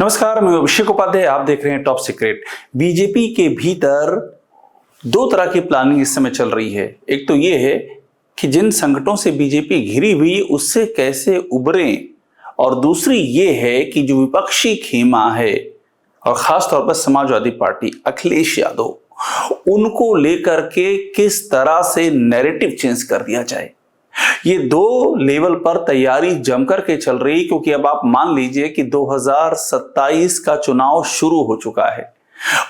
नमस्कार, मैं अभिषेक उपाध्याय। आप देख रहे हैं टॉप सीक्रेट। बीजेपी के भीतर दो तरह की प्लानिंग इस समय चल रही है। एक तो ये है कि जिन संकटों से बीजेपी घिरी हुई उससे कैसे उबरें, और दूसरी ये है कि जो विपक्षी खेमा है और खासतौर पर समाजवादी पार्टी, अखिलेश यादव, उनको लेकर के किस तरह से नैरेटिव चेंज कर दिया जाए। ये दो लेवल पर तैयारी जमकर के चल रही, क्योंकि अब आप मान लीजिए कि 2027 का चुनाव शुरू हो चुका है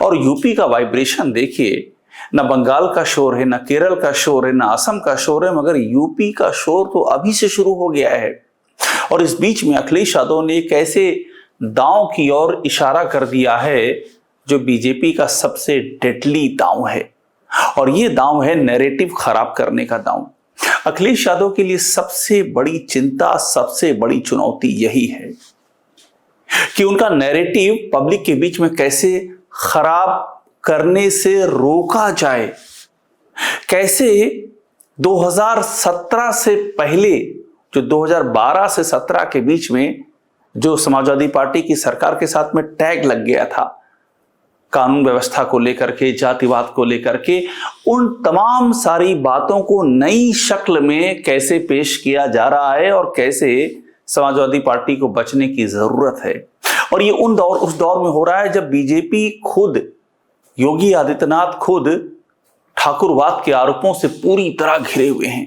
और यूपी का वाइब्रेशन देखिए। न बंगाल का शोर है, न केरल का शोर है, न असम का शोर है, मगर यूपी का शोर तो अभी से शुरू हो गया है। और इस बीच में अखिलेश यादव ने एक ऐसे दांव की ओर इशारा कर दिया है जो बीजेपी का सबसे डेडली दांव है, और ये दांव है नैरेटिव खराब करने का दांव। अखिलेश यादव के लिए सबसे बड़ी चिंता, सबसे बड़ी चुनौती यही है कि उनका नैरेटिव पब्लिक के बीच में कैसे खराब करने से रोका जाए। कैसे 2017 से पहले, जो 2012 से 17 के बीच में जो समाजवादी पार्टी की सरकार के साथ में टैग लग गया था, कानून व्यवस्था को लेकर के, जातिवाद को लेकर के, उन तमाम सारी बातों को नई शक्ल में कैसे पेश किया जा रहा है और कैसे समाजवादी पार्टी को बचने की जरूरत है। और ये उस दौर में हो रहा है जब बीजेपी खुद, योगी आदित्यनाथ खुद ठाकुरवाद के आरोपों से पूरी तरह घिरे हुए हैं।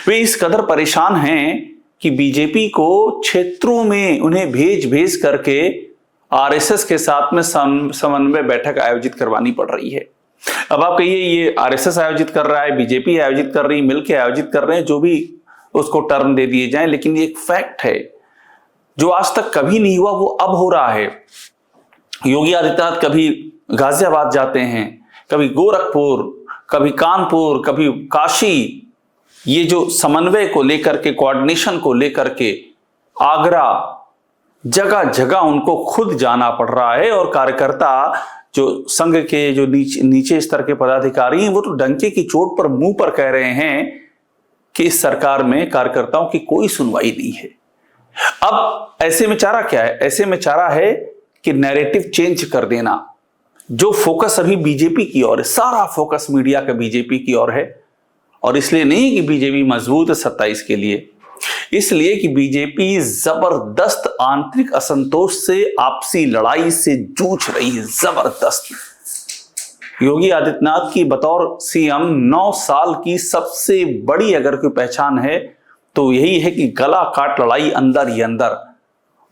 वे इस कदर परेशान हैं कि बीजेपी को क्षेत्रों में उन्हें भेज करके आरएसएस के साथ में समन्वय बैठक आयोजित करवानी पड़ रही है। अब आप कहिए ये आरएसएस आयोजित कर रहा है, बीजेपी आयोजित कर रही, मिलकर आयोजित कर रहे हैं, जो भी उसको टर्म दे दिए जाएं, लेकिन ये एक फैक्ट है जो आज तक कभी नहीं हुआ, वो अब हो रहा है। योगी आदित्यनाथ कभी गाजियाबाद जाते हैं, कभी गोरखपुर, कभी कानपुर, कभी काशी। ये जो समन्वय को लेकर के, कोऑर्डिनेशन को लेकर के आगरा, जगह जगह उनको खुद जाना पड़ रहा है। और कार्यकर्ता, जो संघ के जो नीचे स्तर के पदाधिकारी हैं, वो तो डंके की चोट पर, मुंह पर कह रहे हैं कि इस सरकार में कार्यकर्ताओं की कोई सुनवाई नहीं है। अब ऐसे में चारा क्या है? ऐसे में चारा है कि नैरेटिव चेंज कर देना। जो फोकस अभी बीजेपी की ओर है, सारा फोकस मीडिया का बीजेपी की ओर है, और इसलिए नहीं कि बीजेपी मजबूत है 27 के लिए, इसलिए कि बीजेपी जबरदस्त आंतरिक असंतोष से, आपसी लड़ाई से जूझ रही है, जबरदस्त। योगी आदित्यनाथ की बतौर सीएम 9 साल की सबसे बड़ी अगर कोई पहचान है तो यही है कि गला काट लड़ाई अंदर ही अंदर।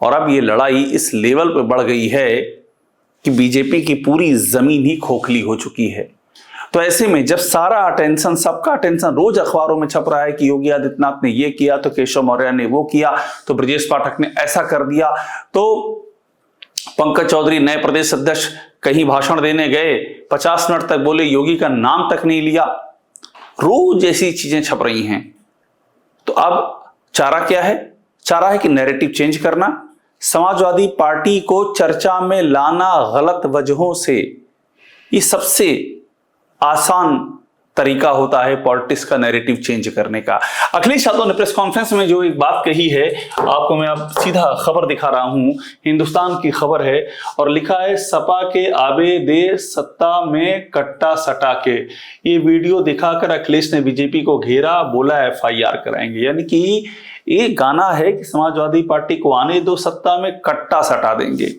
और अब ये लड़ाई इस लेवल पे बढ़ गई है कि बीजेपी की पूरी जमीन ही खोखली हो चुकी है। तो ऐसे में जब सारा अटेंशन, सबका अटेंशन रोज अखबारों में छप रहा है कि योगी आदित्यनाथ ने ये किया, तो केशव मौर्य ने वो किया, तो ब्रजेश पाठक ने ऐसा कर दिया, तो पंकज चौधरी नए प्रदेश अध्यक्ष कहीं भाषण देने गए, 50 मिनट तक बोले, योगी का नाम तक नहीं लिया, रोज ऐसी चीजें छप रही हैं। तो अब चारा क्या है? चारा है कि नैरेटिव चेंज करना, समाजवादी पार्टी को चर्चा में लाना गलत वजहों से। ये सबसे आसान तरीका होता है पॉलिटिक्स का नैरेटिव चेंज करने का। अखिलेश यादव ने प्रेस कॉन्फ्रेंस में जो एक बात कही है, आपको मैं अब सीधा खबर दिखा रहा हूं, हिंदुस्तान की खबर है, और लिखा है सपा के आबे दे सत्ता में कट्टा सटा के। ये वीडियो दिखाकर अखिलेश ने बीजेपी को घेरा, बोला एफआईआर कराएंगे। यानी कि ये गाना है कि समाजवादी पार्टी को आने दो, सत्ता में कट्टा सटा देंगे।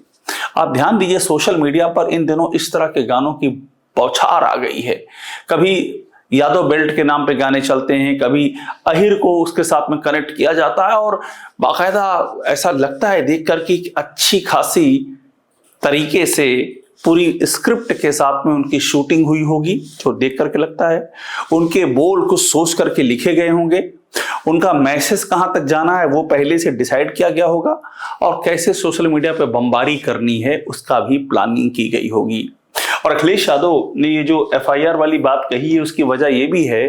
आप ध्यान दीजिए, सोशल मीडिया पर इन दिनों इस तरह के गानों की बौछार आ गई है। कभी यादव बेल्ट के नाम पे गाने चलते हैं, कभी अहिर को उसके साथ में कनेक्ट किया जाता है, और बाकायदा ऐसा लगता है देखकर कि अच्छी खासी तरीके से पूरी स्क्रिप्ट के साथ में उनकी शूटिंग हुई होगी, जो देख करके लगता है उनके बोल कुछ सोच करके लिखे गए होंगे, उनका मैसेज कहां तक जाना है वो पहले से डिसाइड किया गया होगा, और कैसे सोशल मीडिया पे बमबारी करनी है उसका भी प्लानिंग की गई होगी। और अखिलेश यादव ने ये जो एफआईआर वाली बात कही है, उसकी वजह यह भी है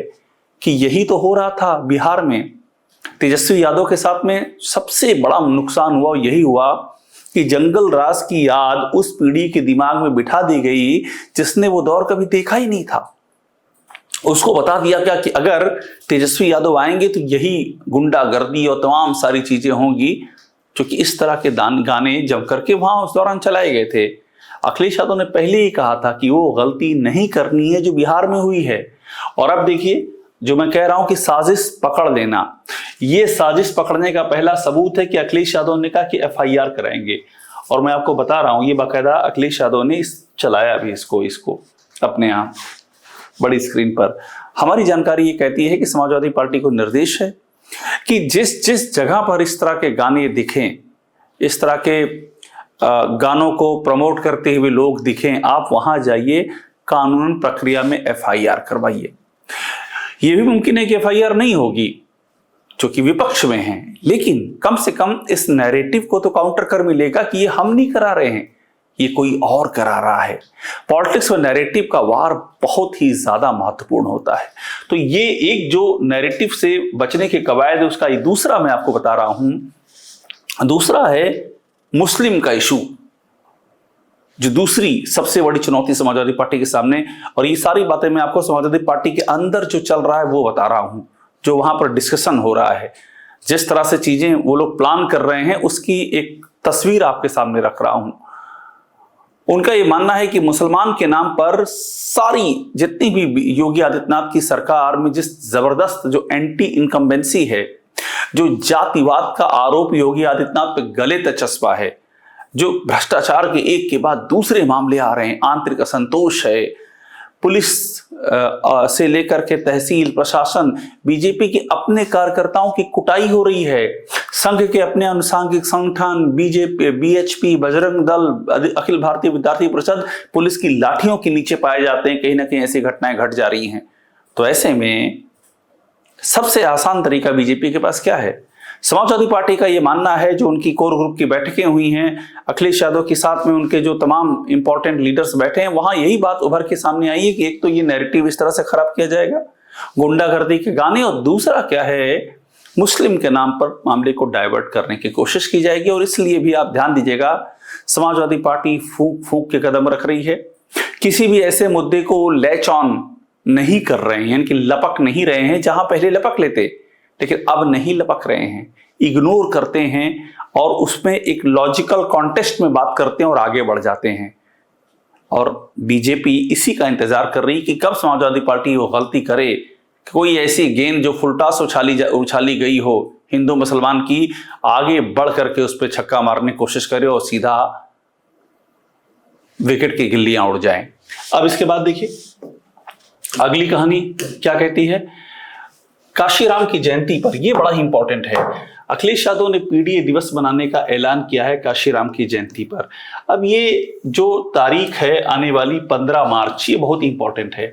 कि यही तो हो रहा था बिहार में। तेजस्वी यादव के साथ में सबसे बड़ा नुकसान हुआ, यही हुआ कि जंगल राज की याद उस पीढ़ी के दिमाग में बिठा दी गई जिसने वो दौर कभी देखा ही नहीं था। उसको बता दिया गया कि अगर तेजस्वी यादव आएंगे तो यही गुंडागर्दी और तमाम सारी चीजें होंगी, क्योंकि इस तरह के गाने जम करके वहां उस दौरान चलाए गए थे। अखिलेश यादव ने पहले ही कहा था कि वो गलती नहीं करनी है जो बिहार में हुई है। और अब देखिए, जो मैं कह रहा हूं कि साजिश पकड़ लेना, ये साजिश पकड़ने का पहला सबूत है कि अखिलेश यादव ने कहा कि एफआईआर कराएंगे। और मैं आपको बता रहा हूं, ये बाकायदा अखिलेश यादव ने चलाया भी इसको अपने यहाँ बड़ी स्क्रीन पर। हमारी जानकारी ये कहती है कि समाजवादी पार्टी को निर्देश है कि जिस जिस जगह पर इस तरह के गाने दिखें, इस तरह के गानों को प्रमोट करते हुए लोग दिखें, आप वहां जाइए, कानूनन प्रक्रिया में एफआईआर करवाइए। यह भी मुमकिन है कि एफआईआर नहीं होगी क्योंकि विपक्ष में हैं, लेकिन कम से कम इस नैरेटिव को तो काउंटर कर मिलेगा कि ये हम नहीं करा रहे हैं, ये कोई और करा रहा है। पॉलिटिक्स में नैरेटिव का वार बहुत ही ज्यादा महत्वपूर्ण होता है। तो ये एक जो नैरेटिव से बचने के कवायद है, उसका दूसरा मैं आपको बता रहा हूं। दूसरा है मुस्लिम का इशू, जो दूसरी सबसे बड़ी चुनौती समाजवादी पार्टी के सामने। और ये सारी बातें मैं आपको समाजवादी पार्टी के अंदर जो चल रहा है वो बता रहा हूं, जो वहां पर डिस्कशन हो रहा है, जिस तरह से चीजें वो लोग प्लान कर रहे हैं, उसकी एक तस्वीर आपके सामने रख रहा हूं। उनका ये मानना है कि मुसलमान के नाम पर सारी जितनी भी योगी आदित्यनाथ की सरकार में जिस जबरदस्त जो एंटी इनकम्बेंसी है, जो जातिवाद का आरोप योगी आदित्यनाथ पे गले तक चस्पा है, जो भ्रष्टाचार के एक के बाद दूसरे मामले आ रहे हैं, आंतरिक असंतोष है, पुलिस से लेकर के तहसील प्रशासन, बीजेपी के अपने कार्यकर्ताओं की कुटाई हो रही है, संघ के अपने अनुसांगिक संगठन बीजेपी, बीएचपी, बजरंग दल, अखिल भारतीय विद्यार्थी परिषद पुलिस की लाठियों के नीचे पाए जाते हैं। कहीं ना कहीं ऐसी घटनाएं घट जा रही हैं। तो ऐसे में सबसे आसान तरीका बीजेपी के पास क्या है? समाजवादी पार्टी का यह मानना है, जो उनकी कोर ग्रुप की बैठकें हुई हैं, अखिलेश यादव के साथ में उनके जो तमाम इंपॉर्टेंट लीडर्स बैठे हैं, वहां यही बात उभर के सामने आई है कि एक तो ये नैरेटिव इस तरह से खराब किया जाएगा, गुंडागर्दी के गाने, और दूसरा क्या है, मुस्लिम के नाम पर मामले को डाइवर्ट करने की कोशिश की जाएगी। और इसलिए भी आप ध्यान दीजिएगा, समाजवादी पार्टी फूंक फूंक के कदम रख रही है, किसी भी ऐसे मुद्दे को लैच ऑन नहीं कर रहे हैं, यानी कि लपक नहीं रहे हैं। जहां पहले लपक लेते, लेकिन अब नहीं लपक रहे हैं, इग्नोर करते हैं और उसमें एक लॉजिकल कॉन्टेक्स्ट में बात करते हैं और आगे बढ़ जाते हैं। और बीजेपी इसी का इंतजार कर रही कि कब समाजवादी पार्टी वो गलती करे, कोई ऐसी गेंद जो फुलटास उछाली गई हो हिंदू मुसलमान की, आगे बढ़ करके उस पर छक्का मारने की कोशिश करे और सीधा विकेट की गिल्लियां उड़ जाएं। अब इसके बाद देखिए अगली कहानी क्या कहती है। काशीराम की जयंती पर, यह बड़ा ही इंपॉर्टेंट है, अखिलेश यादव ने पीडीए दिवस बनाने का ऐलान किया है काशीराम की जयंती पर। अब ये जो तारीख है आने वाली 15 मार्च, ये बहुत इंपॉर्टेंट है।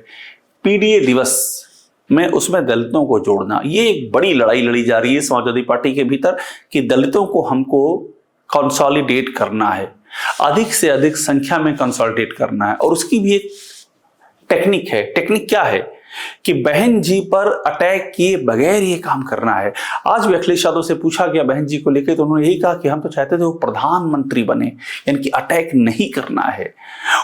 पीडीए दिवस में उसमें दलितों को जोड़ना, ये एक बड़ी लड़ाई लड़ी जा रही है समाजवादी पार्टी के भीतर कि दलितों को हमको कंसोलिडेट करना है, अधिक से अधिक संख्या में कंसोलिडेट करना है। और उसकी भी एक टेक्निक है। टेक्निक क्या है कि बहन जी पर अटैक किए बगैर ये काम करना है। आज भी अखिलेश यादव से पूछा गया बहन जी को लेकर, तो उन्होंने यही कहा कि हम तो चाहते थे वो प्रधानमंत्री बने, यानी कि अटैक नहीं करना है।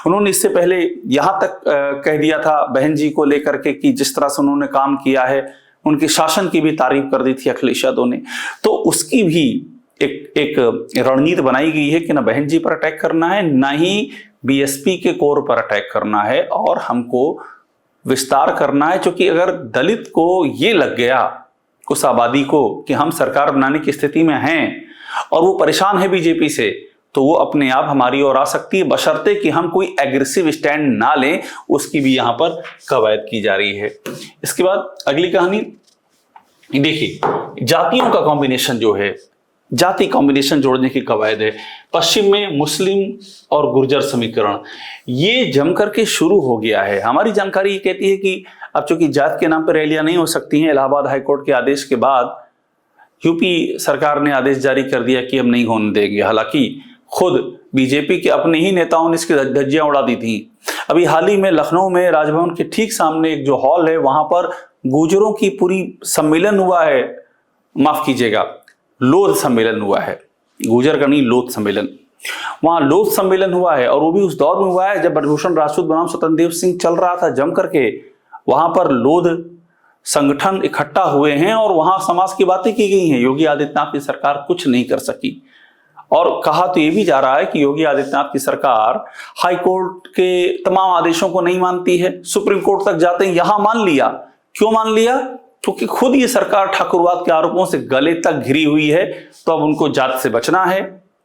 उन्होंने इससे पहले यहां तक कह दिया था बहन जी को लेकर के कि जिस तरह से उन्होंने काम किया है, उनके शासन की भी तारीफ कर दी थी अखिलेश यादव ने। तो उसकी भी एक रणनीति बनाई गई है कि ना बहन जी पर अटैक करना है, ना ही बीएसपी के कोर पर अटैक करना है, और हमको विस्तार करना है। क्योंकि अगर दलित को ये लग गया, उस आबादी को, कि हम सरकार बनाने की स्थिति में हैं और वो परेशान है बीजेपी से, तो वो अपने आप हमारी ओर आ सकती है, बशर्ते कि हम कोई एग्रेसिव स्टैंड ना लें। उसकी भी यहां पर कवायद की जा रही है। इसके बाद अगली कहानी देखिए, जातियों का कॉम्बिनेशन जो है, जाति कॉम्बिनेशन जोड़ने की कवायद है। पश्चिम में मुस्लिम और गुर्जर समीकरण, ये जम करके शुरू हो गया है। हमारी जानकारी ये कहती है कि अब चूंकि जात के नाम पर रैलियां नहीं हो सकती हैं, इलाहाबाद हाईकोर्ट के आदेश के बाद यूपी सरकार ने आदेश जारी कर दिया कि हम नहीं होने देंगे। हालांकि खुद बीजेपी के अपने ही नेताओं ने इसकी धज्जियां उड़ा दी थी। अभी हाल ही में लखनऊ में राजभवन के ठीक सामने एक जो हॉल है, वहां पर गुर्जरों की पूरी सम्मेलन हुआ है, माफ कीजिएगा लोध सम्मेलन हुआ है, गुर्जर का नहीं लोध सम्मेलन, वहां लोध सम्मेलन हुआ है। और वो भी उस दौर में हुआ है जब ब्रजभूषण राजपूत बनाम स्वतंत्र देव सिंह चल रहा था जम करके। वहां पर लोध संगठन इकट्ठा हुए हैं और वहां समाज की बातें की गई हैं। योगी आदित्यनाथ की सरकार कुछ नहीं कर सकी। और कहा तो ये भी जा रहा है कि योगी आदित्यनाथ की सरकार हाई कोर्ट के तमाम आदेशों को नहीं मानती है, सुप्रीम कोर्ट तक जाते हैं। यहां मान लिया, क्यों मान लिया? क्योंकि खुद ये सरकार ठाकुरवाद के आरोपों से गले तक घिरी हुई है, तो अब उनको जात से बचना है।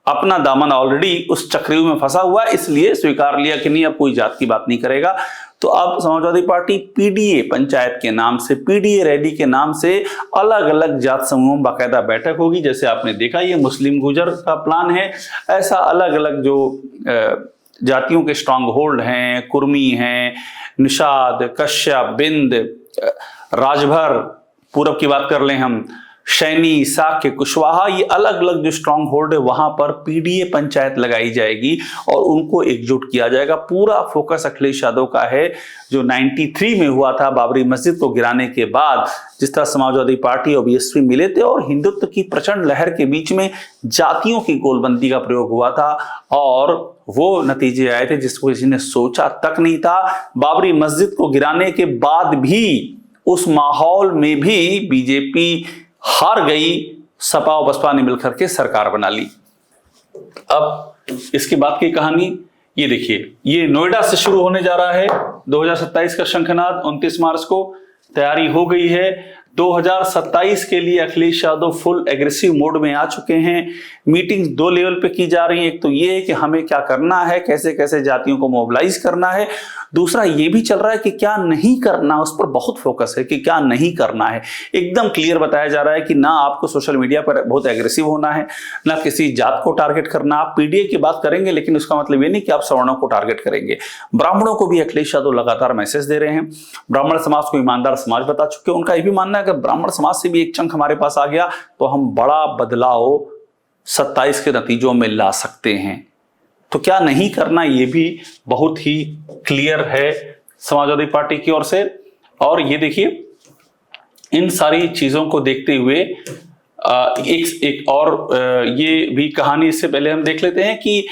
अपना दामन ऑलरेडी उस चक्रव्यूह में फंसा हुआ है, इसलिए स्वीकार लिया कि नहीं, अब कोई जात की बात नहीं करेगा। तो अब समाजवादी पार्टी पीडीए पंचायत के नाम से, पीडीए रैली के नाम से अलग अलग जात समूहों में बाकायदा बैठक होगी। जैसे आपने देखा ये मुस्लिम गुजर का प्लान है, ऐसा अलग अलग जो जातियों के स्ट्रांग होल्ड हैं, कुर्मी हैं, निषाद, कश्यप, बिंद, राजभर, पूरब की बात कर लें हम, शैनी, साक्य, कुशवाहा, ये अलग अलग जो स्ट्रांग होल्ड है वहां पर पीडीए पंचायत लगाई जाएगी और उनको एकजुट किया जाएगा। पूरा फोकस अखिलेश यादव का है जो 93 में हुआ था बाबरी मस्जिद को गिराने के बाद, जिस तरह समाजवादी पार्टी और बीएसपी मिले थे और हिंदुत्व की प्रचंड लहर के बीच में जातियों की गोलबंदी का प्रयोग हुआ था और वो नतीजे आए थे जिसको किसी ने सोचा तक नहीं था। बाबरी मस्जिद को गिराने के बाद भी उस माहौल में भी बीजेपी हार गई, सपा और बसपा ने मिलकर के सरकार बना ली। अब इसके बाद की कहानी ये देखिए, ये नोएडा से शुरू होने जा रहा है 2027 का शंखनाद 29 मार्च को। तैयारी हो गई है 2027 के लिए। Akhilesh Yadav full aggressive mode में आ चुके हैं। मीटिंग्स 2 लेवल पे की जा रही हैं। एक तो ये है कि हमें क्या करना है, कैसे कैसे जातियों को मोबिलाइज करना है। दूसरा ये भी चल रहा है कि क्या नहीं करना, उस पर बहुत फोकस है कि क्या नहीं करना है। एकदम क्लियर बताया जा रहा है कि ना आपको सोशल मीडिया पर बहुत एग्रेसिव होना है, ना किसी जात को टारगेट करना। आप पीडीए की बात करेंगे लेकिन उसका मतलब ये नहीं कि आप सवर्णों को टारगेट करेंगे। ब्राह्मणों को भी अखिलेश यादव लगातार मैसेज दे रहे हैं। ब्राह्मण समाज को ईमानदार समाज बता चुके हैं। उनका ये भी मानना है कि ब्राह्मण समाज से भी एक चंक हमारे पास आ गया तो हम बड़ा बदलाव 27 के नतीजों में ला सकते हैं। तो क्या नहीं करना ये भी बहुत ही क्लियर है समाजवादी पार्टी की ओर से। और ये देखिए, इन सारी चीजों को देखते हुए एक और ये भी कहानी इससे पहले हम देख लेते हैं कि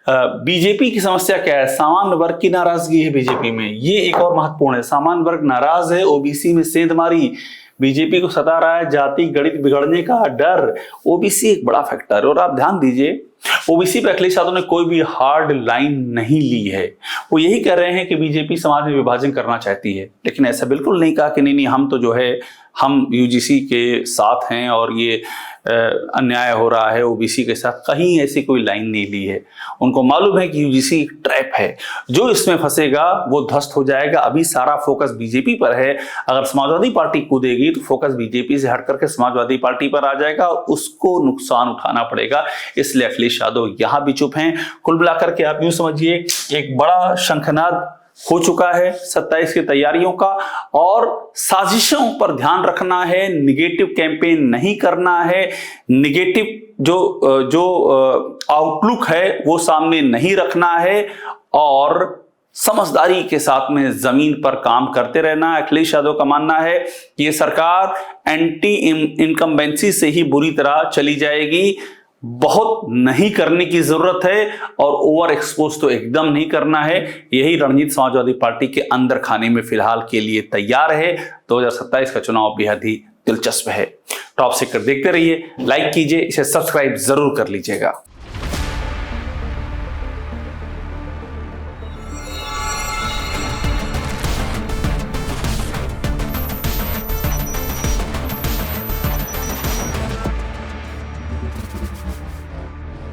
बीजेपी की समस्या क्या है। सामान्य वर्ग की नाराजगी है बीजेपी में, ये एक और महत्वपूर्ण है। सामान्य वर्ग नाराज है, ओबीसी में सेंधमारी बीजेपी को सता रहा है, जाति गणित बिगड़ने का डर। ओबीसी एक बड़ा फैक्टर है और आप ध्यान दीजिए, ओबीसी पे अखिलेश यादव ने कोई भी हार्ड लाइन नहीं ली है। वो यही कह रहे हैं कि बीजेपी समाज में विभाजन करना चाहती है, लेकिन ऐसा बिल्कुल नहीं कहा कि नहीं हम तो जो है हम यूजीसी के साथ हैं और ये अन्याय हो रहा है ओबीसी के साथ। कहीं ऐसी कोई लाइन नहीं ली है। उनको मालूम है कि यूजीसी ट्रैप है, जो इसमें फंसेगा वो ध्वस्त हो जाएगा। अभी सारा फोकस बीजेपी पर है। अगर समाजवादी पार्टी कूदेगी तो फोकस बीजेपी से हट करके समाजवादी पार्टी पर आ जाएगा, उसको नुकसान उठाना पड़ेगा। इसलिए अखिलेश यादव यहां भी चुप हैं। कुल मिलाकर के आप यूं समझिए, एक बड़ा शंखनाद हो चुका है 27 की तैयारियों का और साजिशों पर ध्यान रखना है। निगेटिव कैंपेन नहीं करना है, निगेटिव जो आउटलुक है वो सामने नहीं रखना है और समझदारी के साथ में जमीन पर काम करते रहना है। अखिलेश यादव का मानना है कि ये सरकार एंटी इनकम्बेंसी से ही बुरी तरह चली जाएगी। बहुत नहीं करने की जरूरत है और ओवर एक्सपोज तो एकदम नहीं करना है। यही रणनीति समाजवादी पार्टी के अंदर खाने में फिलहाल के लिए तैयार है। 2027 का चुनाव बेहद ही दिलचस्प है। टॉप सीक्रेट देखते रहिए, लाइक कीजिए, इसे सब्सक्राइब जरूर कर लीजिएगा।